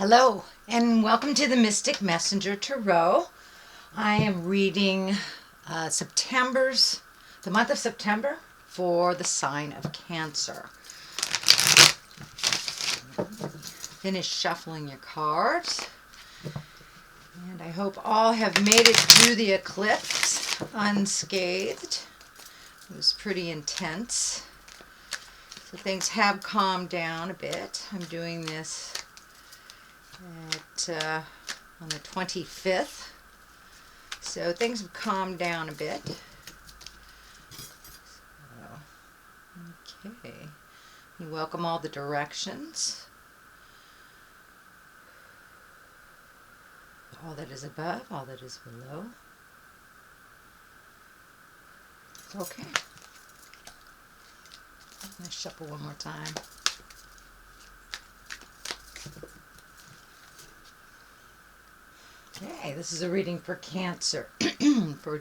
Hello, and welcome to the Mystic Messenger Tarot. I am reading the month of September for the sign of Cancer. Finish shuffling your cards, and I hope all have made it through the eclipse unscathed. It was pretty intense, so things have calmed down a bit. I'm doing this on the 25th, so things have calmed down a bit. Okay, you welcome all the directions, all that is above, all that is below. Okay, I'm going to shuffle one more time. Okay, this is a reading for Cancer for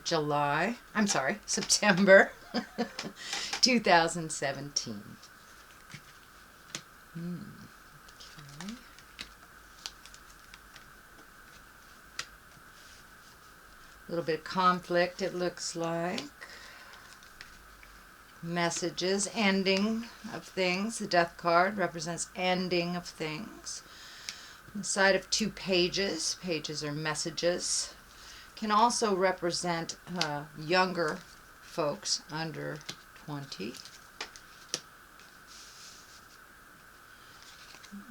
September 2017. Okay. A little bit of conflict, it looks like. Messages, ending of things. The Death card represents ending of things. On the side of two pages, pages are messages. Can also represent younger folks under 20.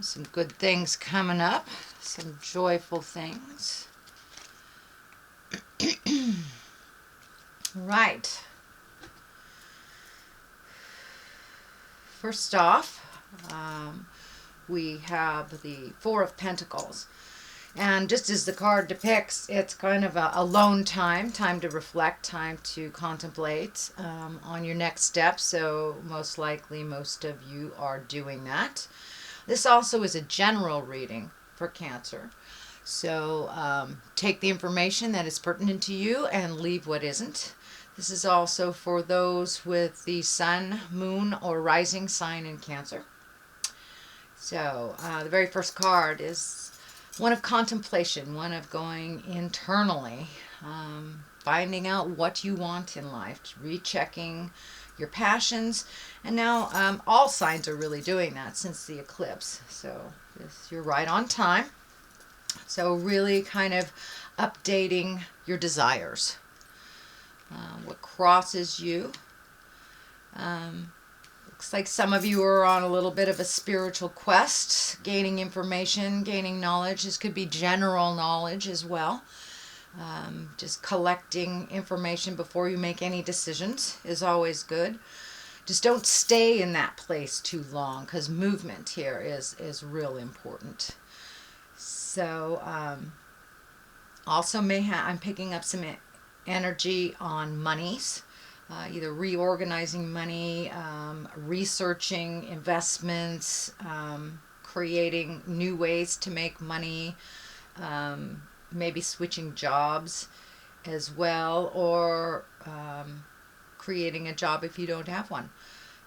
Some good things coming up, some joyful things. Right. First off, we have the Four of Pentacles. And just as the card depicts, it's kind of a alone time to reflect, time to contemplate on your next step. So most likely most of you are doing that. This also is a general reading for Cancer. So take the information that is pertinent to you and leave what isn't. This is also for those with the sun, moon, or rising sign in Cancer. So the very first card is one of contemplation, one of going internally, finding out what you want in life, rechecking your passions. And now all signs are really doing that since the eclipse. So you're right on time. So really kind of updating your desires. What crosses you. Looks like some of you are on a little bit of a spiritual quest, gaining information, gaining knowledge. This could be general knowledge as well. Just collecting information before you make any decisions is always good. Just don't stay in that place too long, because movement here is real important. So also I'm picking up some energy on monies. Either reorganizing money, researching investments, creating new ways to make money, maybe switching jobs as well, or creating a job if you don't have one.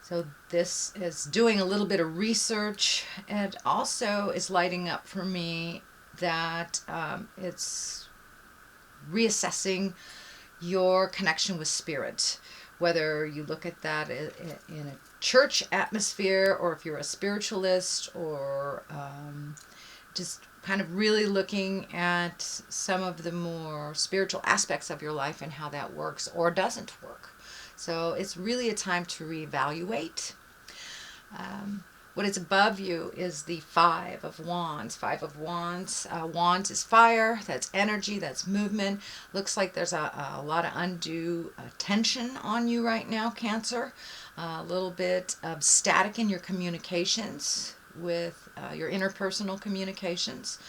So this is doing a little bit of research, and also is lighting up for me that it's reassessing your connection with spirit, whether you look at that in a church atmosphere, or if you're a spiritualist, or just kind of really looking at some of the more spiritual aspects of your life and how that works or doesn't work. So it's really a time to reevaluate. What is above you is the Five of Wands. Five of Wands. Wands is fire. That's energy. That's movement. Looks like there's a lot of undue tension on you right now, Cancer. A little bit of static in your communications with your interpersonal communications.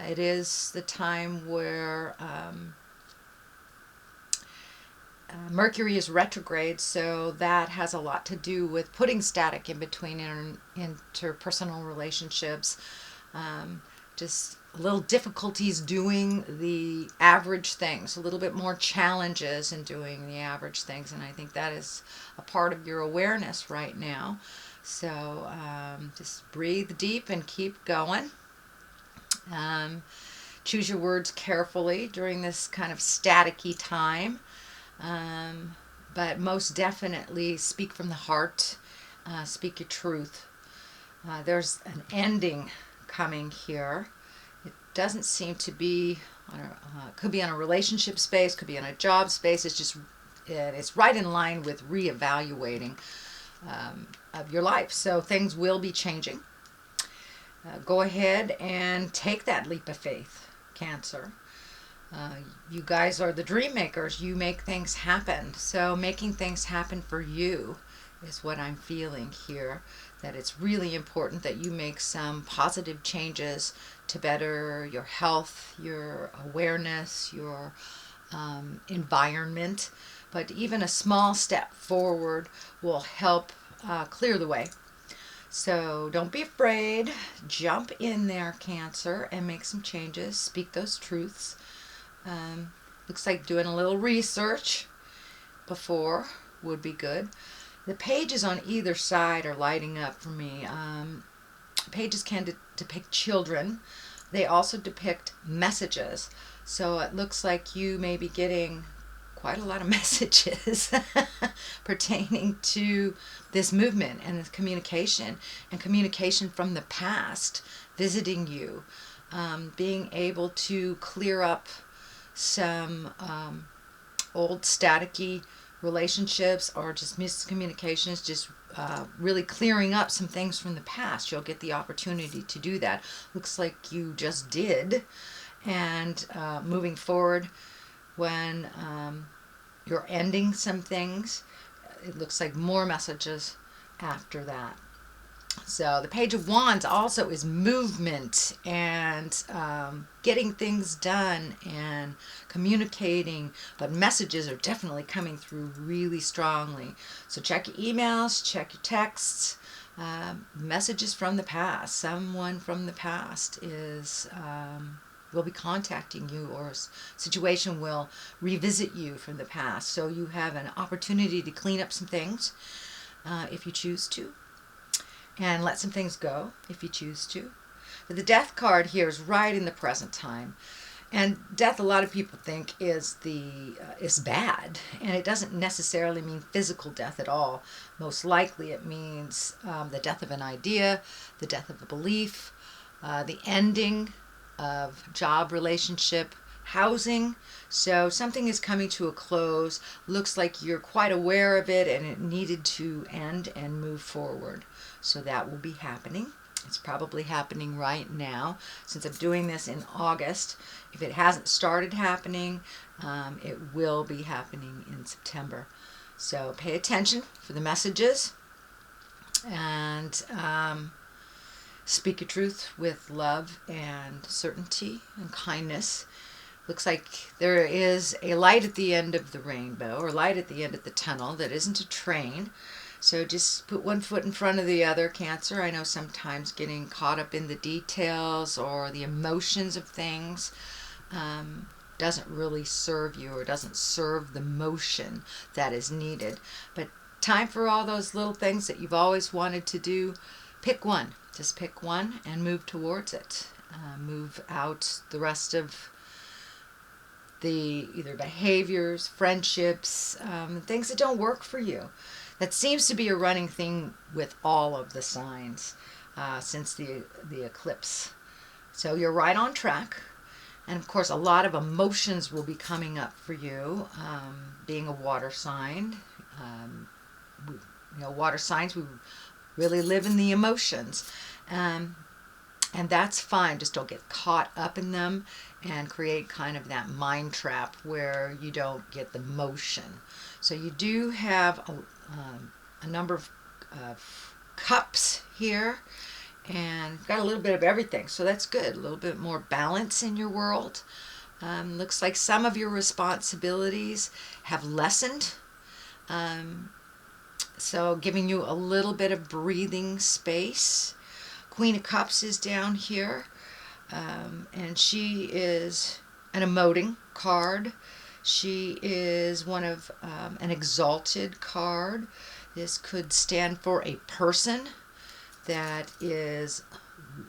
It is the time where Mercury is retrograde, so that has a lot to do with putting static in between interpersonal relationships. Just little difficulties doing the average things, a little bit more challenges in doing the average things, and I think that is a part of your awareness right now. So just breathe deep and keep going. Um, Choose your words carefully during this kind of staticky time. But most definitely speak from the heart, speak your truth. There's an ending coming here. It doesn't seem to be on could be on a relationship space, could be on a job space. It's right in line with reevaluating of your life. So things will be changing. Go ahead and take that leap of faith, Cancer. You guys are the dream makers. You make things happen. So making things happen for you is what I'm feeling here. That it's really important that you make some positive changes to better your health, your awareness, your environment. But even a small step forward will help clear the way. So don't be afraid. Jump in there, Cancer, and make some changes. Speak those truths. Looks like doing a little research before would be good. The pages on either side are lighting up for me. Pages can depict children. They also depict messages. So it looks like you may be getting quite a lot of messages pertaining to this movement and this communication and communication from the past visiting you, being able to clear up some old staticky relationships or just miscommunications, just really clearing up some things from the past. You'll get the opportunity to do that. Looks like you just did. And moving forward, when you're ending some things, it looks like more messages after that. So the Page of Wands also is movement and getting things done and communicating, but messages are definitely coming through really strongly. So check your emails, check your texts, messages from the past. Someone from the past will be contacting you, or a situation will revisit you from the past. So you have an opportunity to clean up some things if you choose to, and let some things go if you choose to. But the Death card here is right in the present time. And death, a lot of people think is bad, and it doesn't necessarily mean physical death at all. Most likely it means the death of an idea, the death of a belief, the ending of job, relationship, housing. So something is coming to a close. Looks like you're quite aware of it and it needed to end and move forward. So that will be happening. It's probably happening right now. Since I'm doing this in August, if it hasn't started happening, it will be happening in September. So pay attention for the messages and speak your truth with love and certainty and kindness. Looks like there is a light at the end of the rainbow, or light at the end of the tunnel that isn't a train. So just put one foot in front of the other, Cancer. I know sometimes getting caught up in the details or the emotions of things doesn't really serve you, or doesn't serve the motion that is needed. But time for all those little things that you've always wanted to do. Pick one. Just pick one and move towards it. Move out the rest of the either behaviors, friendships, things that don't work for you. That seems to be a running thing with all of the signs since the eclipse. So you're right on track. And of course, a lot of emotions will be coming up for you, being a water sign. Water signs, we really live in the emotions. And that's fine. Just don't get caught up in them and create kind of that mind trap where you don't get the motion. So you do have a number of cups here, and got a little bit of everything. So that's good. A little bit more balance in your world. Looks like some of your responsibilities have lessened. So giving you a little bit of breathing space. Queen of Cups is down here, and she is an emoting card. She is one of an exalted card. This could stand for a person that is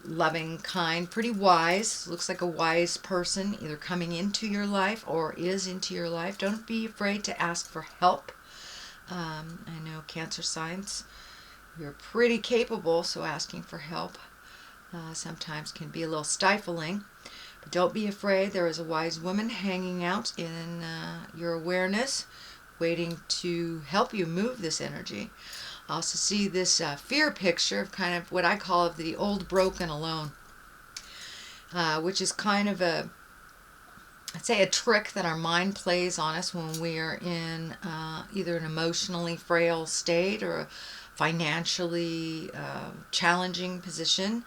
loving, kind, pretty wise. Looks like a wise person either coming into your life or is into your life. Don't be afraid to ask for help. I know Cancer signs, you're pretty capable, so asking for help sometimes can be a little stifling. But don't be afraid. There is a wise woman hanging out in your awareness, waiting to help you move this energy. I also see this fear picture of kind of what I call the old, broken, alone, which is kind of I'd say a trick that our mind plays on us when we are in either an emotionally frail state or a financially challenging position.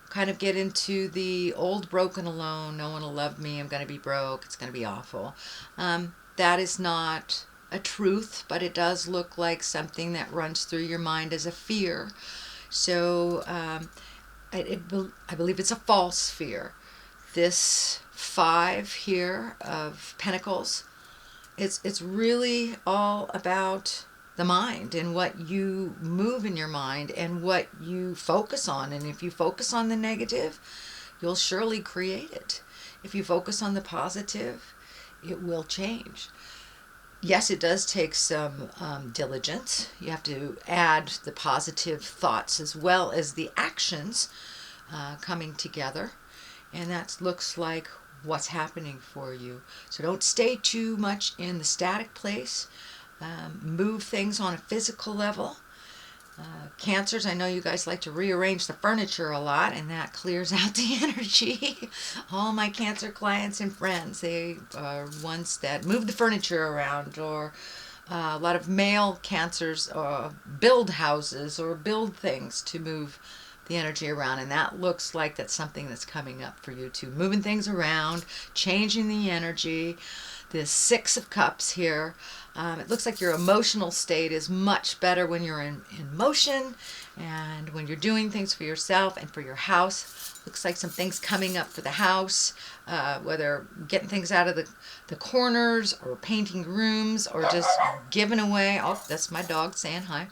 Kind of get into the old, broken, alone. No one will love me. I'm going to be broke. It's going to be awful. That is not a truth, but it does look like something that runs through your mind as a fear. So I believe it's a false fear. This 5 here of Pentacles, it's really all about the mind and what you move in your mind and what you focus on. And if you focus on the negative, you'll surely create it. If you focus on the positive, it will change. Yes, it does take some diligence. You have to add the positive thoughts as well as the actions coming together. And that looks like what's happening for you. So don't stay too much in the static place. Move things on a physical level. Cancers, I know you guys like to rearrange the furniture a lot, and that clears out the energy. All my Cancer clients and friends, they are ones that move the furniture around, or a lot of male Cancers build houses or build things to move the energy around, and that looks like that's something that's coming up for you too. Moving things around, changing the energy. This 6 of Cups here, it looks like your emotional state is much better when you're in motion and when you're doing things for yourself and for your house. Looks like some things coming up for the house, whether getting things out of the corners or painting rooms or just giving away, oh, that's my dog saying hi,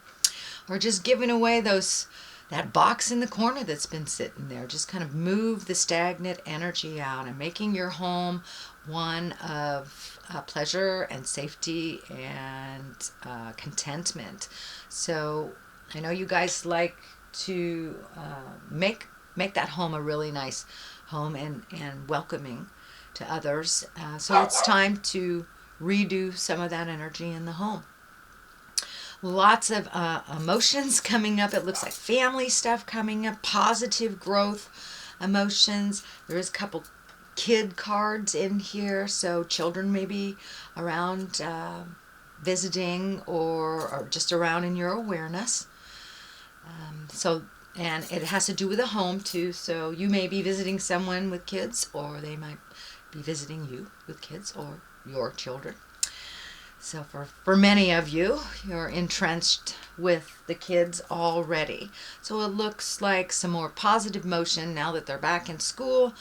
or just giving away that box in the corner that's been sitting there. Just kind of move the stagnant energy out and making your home one of pleasure and safety and contentment. So I know you guys like to make that home a really nice home and welcoming to others. So it's time to redo some of that energy in the home. Lots of emotions coming up. It looks like family stuff coming up, positive growth emotions. There is a couple kid cards in here, so children may be around visiting or just around in your awareness. And it has to do with a home too, so you may be visiting someone with kids, or they might be visiting you with kids or your children. So for many of you, you're entrenched with the kids already. So it looks like some more positive motion now that they're back in school.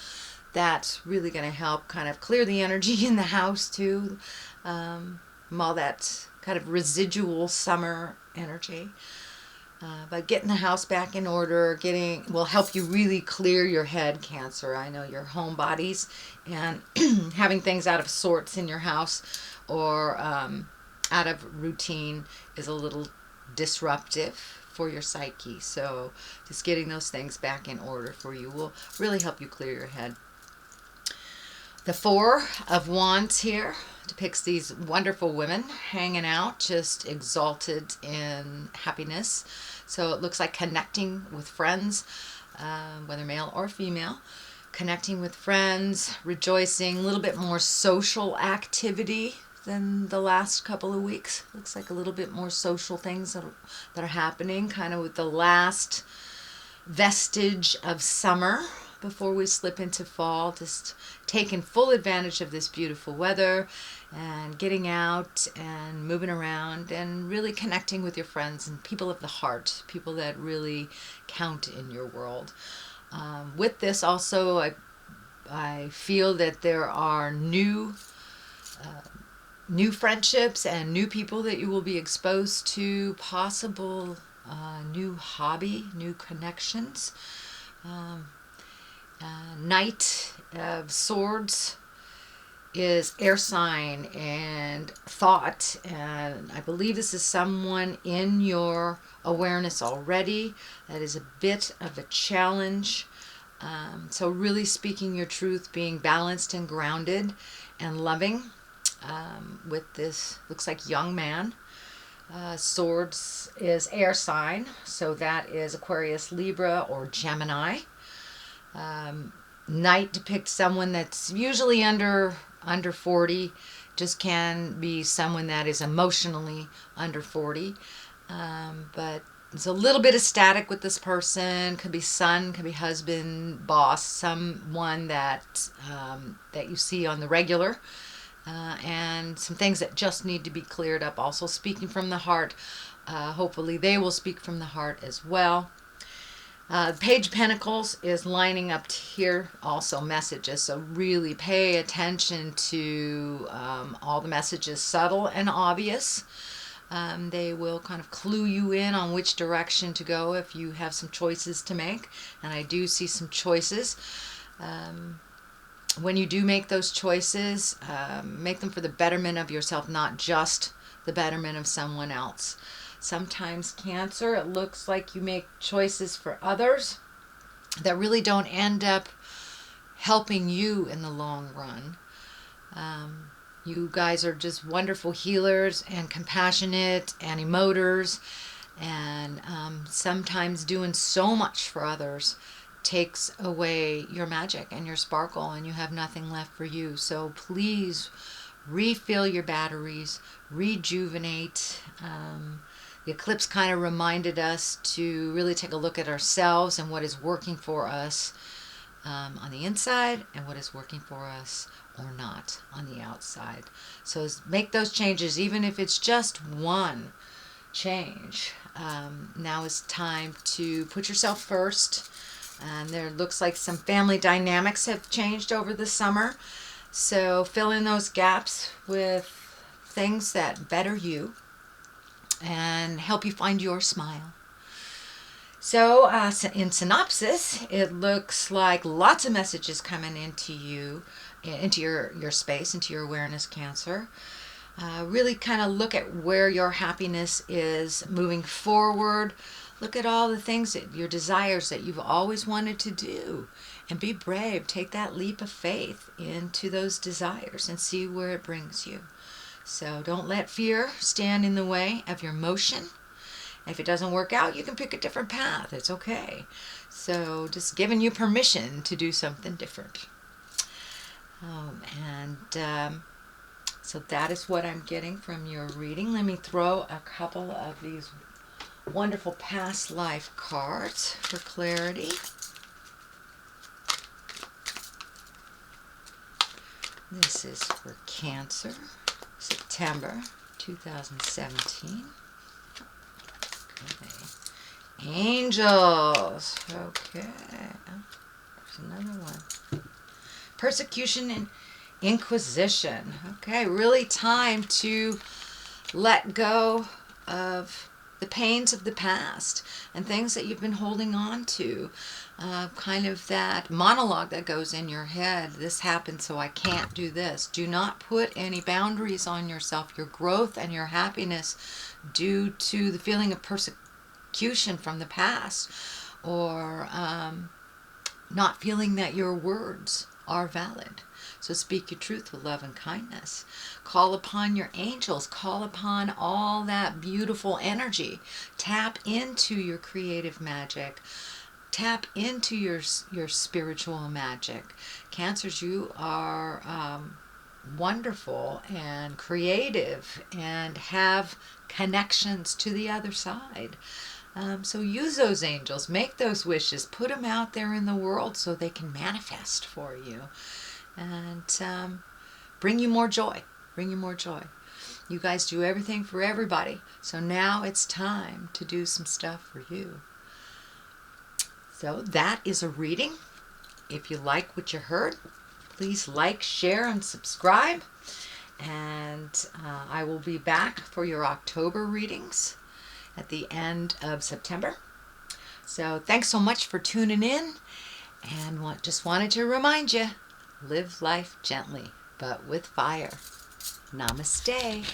That's really going to help kind of clear the energy in the house too. All that kind of residual summer energy. But getting the house back in order will help you really clear your head, Cancer. I know your homebodies and having things out of sorts in your house or out of routine is a little disruptive for your psyche. So just getting those things back in order for you will really help you clear your head. The 4 of Wands here depicts these wonderful women hanging out, just exalted in happiness. So it looks like connecting with friends, whether male or female, connecting with friends, rejoicing, a little bit more social activity than the last couple of weeks. Looks like a little bit more social things that are happening, kind of with the last vestige of summer before we slip into fall, just taking full advantage of this beautiful weather and getting out and moving around and really connecting with your friends and people of the heart, people that really count in your world. With this also, I feel that there are new friendships and new people that you will be exposed to, possible new hobby, new connections. Knight of Swords is air sign and thought, and I believe this is someone in your awareness already. That is a bit of a challenge. So really speaking your truth, being balanced and grounded and loving with this, looks like young man. Swords is air sign, so that is Aquarius, Libra, or Gemini. Knight depicts someone that's usually under 40, just can be someone that is emotionally under 40. But it's a little bit of static with this person. Could be son, could be husband, boss, someone that that you see on the regular. And some things that just need to be cleared up. Also speaking from the heart. Hopefully they will speak from the heart as well. Page of Pentacles is lining up here, also messages. So really pay attention to all the messages, subtle and obvious. They will kind of clue you in on which direction to go if you have some choices to make. And I do see some choices. When you do make those choices, make them for the betterment of yourself, not just the betterment of someone else. Sometimes Cancer, it looks like you make choices for others that really don't end up helping you in the long run. You guys are just wonderful healers and compassionate and emoters, and sometimes doing so much for others takes away your magic and your sparkle, and you have nothing left for you. So please refill your batteries, rejuvenate. The eclipse kind of reminded us to really take a look at ourselves and what is working for us on the inside and what is working for us or not on the outside. So make those changes, even if it's just one change. Now is time to put yourself first. And there looks like some family dynamics have changed over the summer. So fill in those gaps with things that better you and help you find your smile. So in synopsis, it looks like lots of messages coming into you, into your space, into your awareness, Cancer. Really kind of look at where your happiness is moving forward. Look at all the things, your desires that you've always wanted to do, and be brave. Take that leap of faith into those desires and see where it brings you. So don't let fear stand in the way of your motion. If it doesn't work out, you can pick a different path. It's okay. So just giving you permission to do something different. So that is what I'm getting from your reading. Let me throw a couple of these wonderful past life cards for clarity. This is for Cancer, September 2017. Okay. Angels. Okay. There's another one. Persecution and Inquisition. Okay, really time to let go of the pains of the past and things that you've been holding on to. Kind of that monologue that goes in your head. This happened, so I can't do this. Do not put any boundaries on yourself. Your growth and your happiness due to the feeling of persecution from the past, or not feeling that your words are valid. So speak your truth with love and kindness. Call upon your angels. Call upon all that beautiful energy. Tap into your creative magic. Tap into your spiritual magic. Cancers, you are wonderful and creative and have connections to the other side. So use those angels. Make those wishes. Put them out there in the world so they can manifest for you. And bring you more joy. Bring you more joy. You guys do everything for everybody. So now it's time to do some stuff for you. So that is a reading. If you like what you heard, please like, share, and subscribe. And I will be back for your October readings at the end of September. So thanks so much for tuning in, and just wanted to remind you, live life gently, but with fire. Namaste.